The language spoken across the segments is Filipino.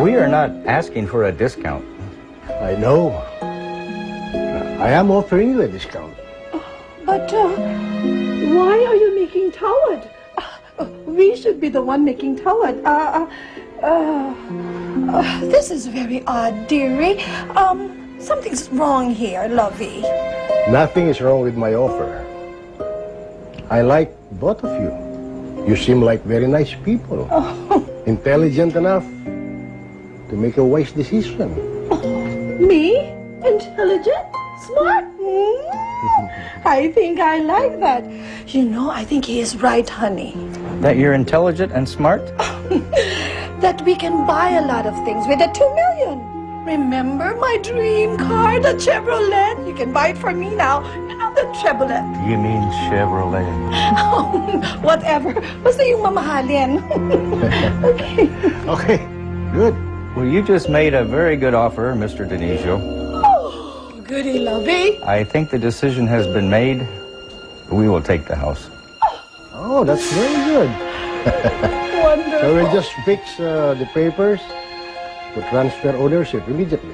We are not asking for a discount. I know. I am offering you a discount. But why are you making toward? We should be the one making toward. This is very odd, dearie. Something's wrong here, lovey. Nothing is wrong with my offer. I like both of you. You seem like very nice people. Intelligent enough to make a wise decision. Me? Intelligent? Smart? I think I like that. You know, I think he is right, honey. That you're intelligent and smart? That we can buy a lot of things with the 2 million. Remember my dream car, the Chevrolet? You can buy it for me now. You know the Chevrolet. You mean Chevrolet? Whatever. Basta yung mamahalin. Okay. Okay, good. Well, you just made a very good offer, Mr. Dionisio. Oh, goody lovey. I think the decision has been made. We will take the house. Oh, that's very good. Wonderful. So we'll just fix the papers to transfer ownership immediately.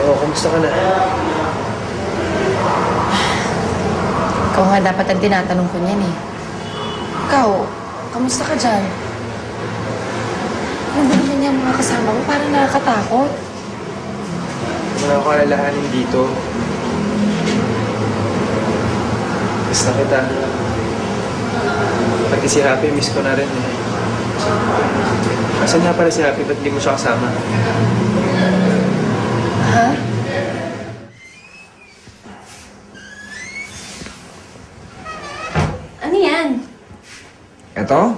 Oo, kumusta ka na? Ikaw nga dapat ang tinatanong ko niyan eh. Ikaw, kamusta ka dyan? Ano ba naman yan mga kasama mo? Parang nakakatakot. Wala ko alalahanin dito. Miss na kita. Pati si Happy, miss ko na rin eh. Asan nga pala si Happy? Ba't di mo siya kasama? Ha? Ano yan? Ito?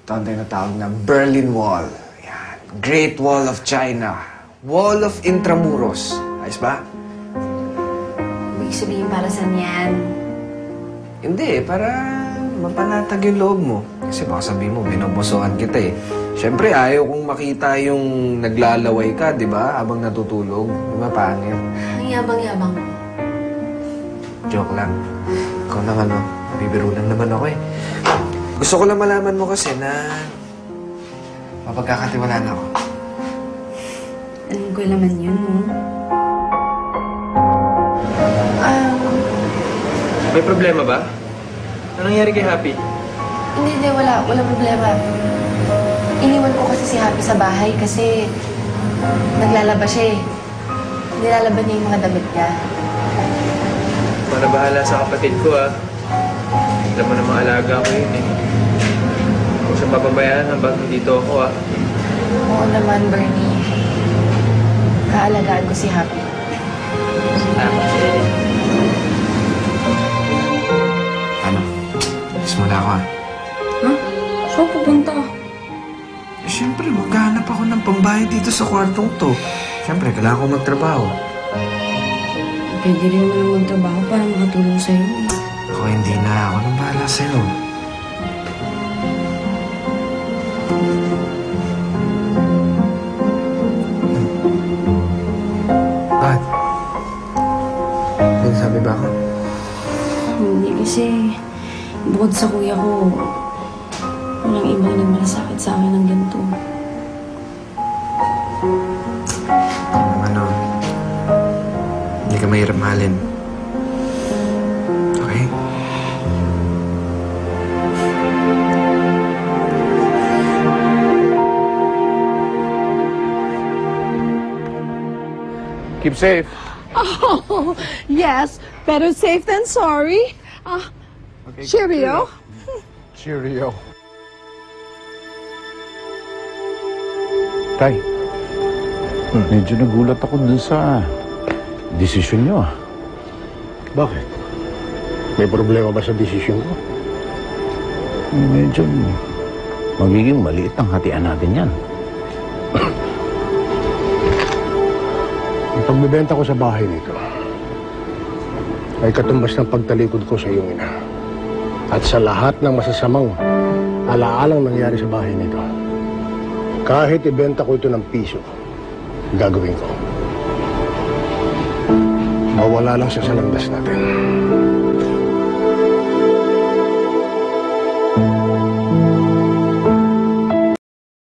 Ito ang tinatawag na Berlin Wall. Yan. Great Wall of China. Wall of Intramuros. Ayos ba? Ibig sabihin para saan yan? Hindi, para mapanatag yung loob mo. Kasi baka sabihin mo, binobosohan kita eh. Siyempre, ayaw kong makita yung naglalaway ka, di ba? Habang natutulog. Di ba, pangit? Ang yabang-yabang mo. Joke lang. Ikaw naman, no? Bibiro lang naman ako eh. Gusto ko lang malaman mo kasi na mapagkakatiwalaan ako. Alam ko naman yun, no? May problema ba? Anong nangyari kay Happy? Hindi, wala. Walang problema. Iniwan ko kasi si Happy sa bahay kasi naglalaba siya eh. Nilalaban niya yung mga damit niya. Para bahala sa kapatid ko ah. Alam mo namang alaga ko yun eh. Huwag siyang papabayaan habang dito ako ah. Oo naman, Bernie. Kaalagaan ko si Happy. Ano? Alis muna ako ah. Ha? Saan pupunta? Eh, siyempre, maghahanap ako ng pambayad dito sa kwartong to. Siyempre, kailangan ko magtrabaho. Pwede rin naman magtrabaho para makatulong sa'yo eh. Ako hindi na. Ako nang bahala sa'yo. Bakit? May sabi ba ako? Hindi kasi bukod sa kuya ko, walang ibang nagmalasakit sa akin ng ganito. Ano? Hindi ka mahirap mahalin. Okay? Keep safe. Oh, yes. Better safe than sorry. Okay, Cheerio. Cheerio. Tay, Medyo nagulat ako dun sa desisyon nyo. bakit? May problema ba sa desisyon ko? Medyo magiging maliit ang hatian natin yan. Ang pagbibenta ko sa bahay nito ay katumbas ng pagtalikod ko sa iyong ina. At sa lahat ng masasamang alaalang nangyari sa bahay nito, kahit ibenta ko ito ng piso, gagawin ko. Mawala lang siya sa landas natin.